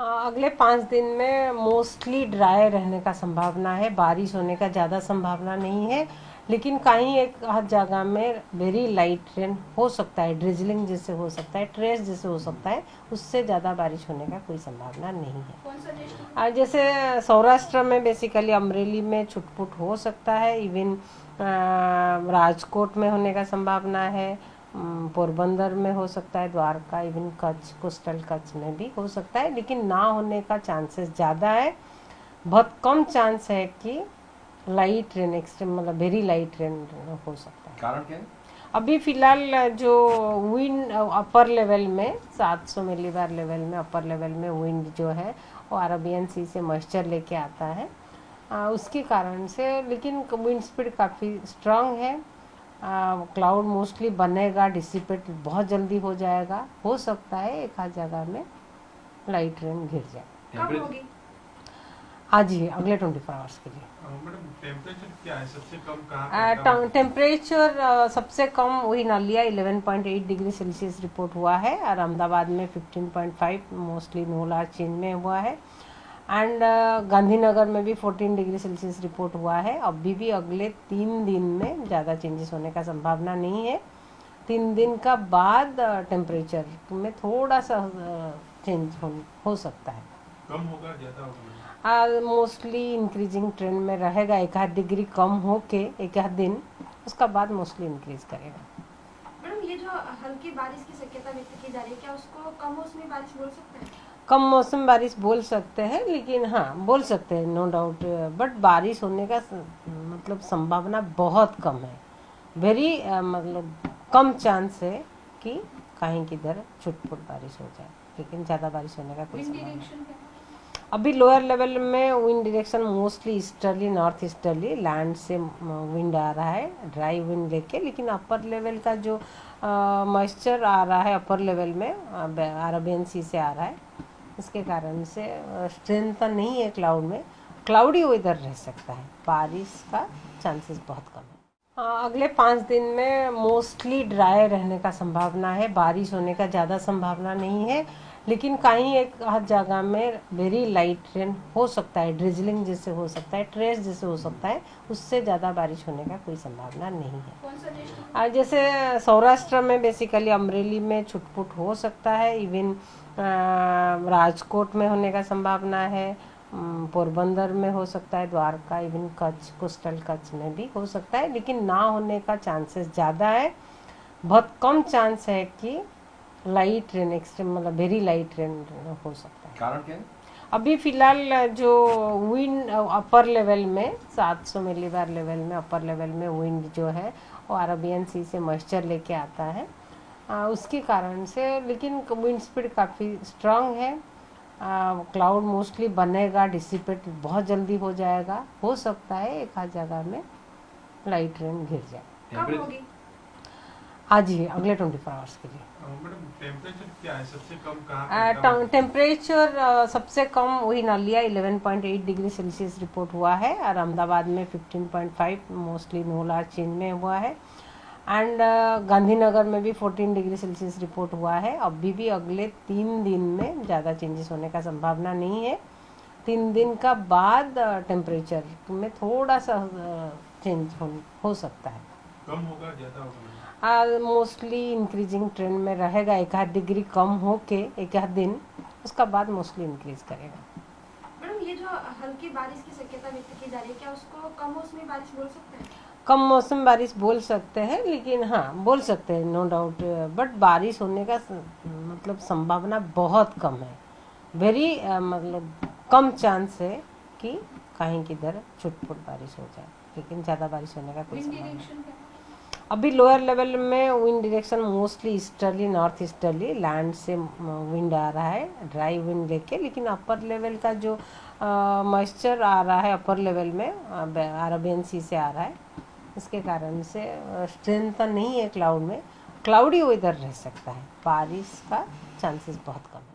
अगले 5 दिन में मोस्टली ड्राई रहने का संभावना है। बारिश होने का ज़्यादा संभावना नहीं है, लेकिन कहीं एक हर जगह में वेरी लाइट रेन हो सकता है। ड्रिजलिंग जैसे हो सकता है, ट्रेस जैसे हो सकता है, उससे ज़्यादा बारिश होने का कोई संभावना नहीं है। कौन सा डिस्ट्रिक्ट? जैसे सौराष्ट्र में बेसिकली अमरेली में छुटपुट हो सकता है। इवन राजकोट में होने का संभावना है, पोरबंदर में हो सकता है, द्वारका, इवन कच्छ, कोस्टल कच्छ में भी हो सकता है, लेकिन ना होने का चांसेस ज़्यादा है। बहुत कम चांस है कि लाइट रेन, एक्सट्रीम मतलब वेरी लाइट रेन हो सकता है। कारण क्या है? अभी फिलहाल जो विंड अपर लेवल में 700 मिलीबार लेवल में, अपर लेवल में विंड जो है वो अरबियन सी से मॉइस्चर लेके आता है, उसके कारण से। लेकिन विंड स्पीड काफ़ी स्ट्रांग है। क्लाउड मोस्टली बनेगा, डिसिपेट बहुत जल्दी हो जाएगा। हो सकता है एक आध जगह में लाइट रेन गिर जाए। कब होगी? आज ही अगले 24 आवर्स के लिए। मैडम टेम्परेचर क्या है सबसे कम कहाँ? टेम्परेचर सबसे कम वही नालिया 11.8 डिग्री सेल्सियस रिपोर्ट हुआ है, और अहमदाबाद में 15.5, मोस्टली नोलार चेंज में हुआ है। एंड गांधीनगर में भी 14 डिग्री सेल्सियस रिपोर्ट हुआ है। अभी भी अगले 3 दिन में ज़्यादा चेंजेस होने का संभावना नहीं है। 3 दिन का बाद टेम्परेचर में थोड़ा सा चेंज हो सकता है। कम होगा ज़्यादा होगा? मोस्टली इंक्रीजिंग ट्रेंड में रहेगा। एक आध डिग्री कम होके एक आध दिन, उसका बाद मोस्टली इंक्रीज करेगा। मैडम, ये जो हल्की बारिश की शक्यता व्यक्त की जा रही है, क्या उसको कम मौसमी बारिश बोल सकते हैं? कम मौसम बारिश बोल सकते हैं, लेकिन हाँ बोल सकते हैं, नो डाउट। बट बारिश होने का मतलब संभावना बहुत कम है। वेरी मतलब कम चांस है कि कहीं किधर छुटपुट बारिश हो जाए, लेकिन ज़्यादा बारिश होने का कोई विंड संभावना डायरेक्शन नहीं। क्या? अभी लोअर लेवल में wind direction mostly easterly, north easterly, land से विंड आ रहा है, ड्राई विंड लेके। लेकिन अपर लेवल का जो मॉइस्चर आ रहा है अपर लेवल में, अरबियन सी से आ रहा है, इसके कारण से स्ट्रेंथ तो नहीं है क्लाउड में। क्लाउडी वेदर रह सकता है, बारिश का चांसेस बहुत कम है। अगले 5 दिन में मोस्टली ड्राई रहने का संभावना है। बारिश होने का ज़्यादा संभावना नहीं है, लेकिन कहीं एक हर जगह में वेरी लाइट रेन हो सकता है। ड्रिजलिंग जैसे हो सकता है, ट्रेस जैसे हो सकता है, उससे ज़्यादा बारिश होने का कोई संभावना नहीं है। कौन सा डिस्ट्रिक्ट? जैसे सौराष्ट्र में बेसिकली अमरेली में छुटपुट हो सकता है। इवन राजकोट में होने का संभावना है, पोरबंदर में हो सकता है, द्वारका, इवन कच्छ, कोस्टल कच्छ में भी हो सकता है, लेकिन ना होने का चांसेस ज़्यादा है। बहुत कम चांस है कि लाइट रेन, एक्सट्रीम मतलब वेरी लाइट रेन हो सकता है। कारण क्या है? अभी फिलहाल जो विंड अपर लेवल में 700 मिलीबार लेवल में, अपर लेवल में विंड जो है वो अरबियन सी से मॉइस्चर लेके आता है, उसके कारण से। लेकिन विंड स्पीड काफ़ी स्ट्रांग है। क्लाउड मोस्टली बनेगा, डिसिपेट बहुत जल्दी हो जाएगा। हो सकता है एक आध जगह में लाइट रेन गिर जाए। कब होगी? आज ही अगले 24 आवर्स के लिए। मैडम टेम्परेचर क्या है सबसे कम कहाँ? टेम्परेचर सबसे कम वही नालिया 11.8 डिग्री सेल्सियस रिपोर्ट हुआ है, और अहमदाबाद में 15.5, मोस्टली नोलार चेंज में हुआ है। एंड गांधीनगर में भी 14 डिग्री सेल्सियस रिपोर्ट हुआ है। अभी भी अगले 3 दिन में ज़्यादा चेंजेस होने का संभावना नहीं है। 3 दिन का बाद टेम्परेचर में थोड़ा सा चेंज हो सकता है। कम होगा ज़्यादा होगा? मोस्टली इंक्रीजिंग ट्रेंड में रहेगा। एक आध डिग्री कम होके एक आध दिन, उसका बाद मोस्टली इंक्रीज करेगा। मैडम, ये जो हल्की बारिश की शक्यता व्यक्त की जा रही है, क्या उसको कम मौसमी बारिश बोल सकते हैं? कम मौसम बारिश बोल सकते हैं, लेकिन हाँ बोल सकते हैं, नो डाउट। बट बारिश होने का मतलब संभावना बहुत कम है। वेरी मतलब कम चांस है कि कहीं किधर छुटपुट बारिश हो जाए, लेकिन ज़्यादा बारिश होने का कोई विंड संभावना नहीं। डायरेक्शन क्या? अभी लोअर लेवल में wind direction mostly easterly, north easterly, land से विंड आ रहा है, ड्राई विंड लेके। लेकिन अपर लेवल का जो मॉइस्चर आ रहा है अपर लेवल में, अरबियन सी से आ रहा है, इसके कारण से स्ट्रेंथ तो नहीं है क्लाउड में। क्लाउडी वेदर रह सकता है, बारिश का चांसेस बहुत कम है।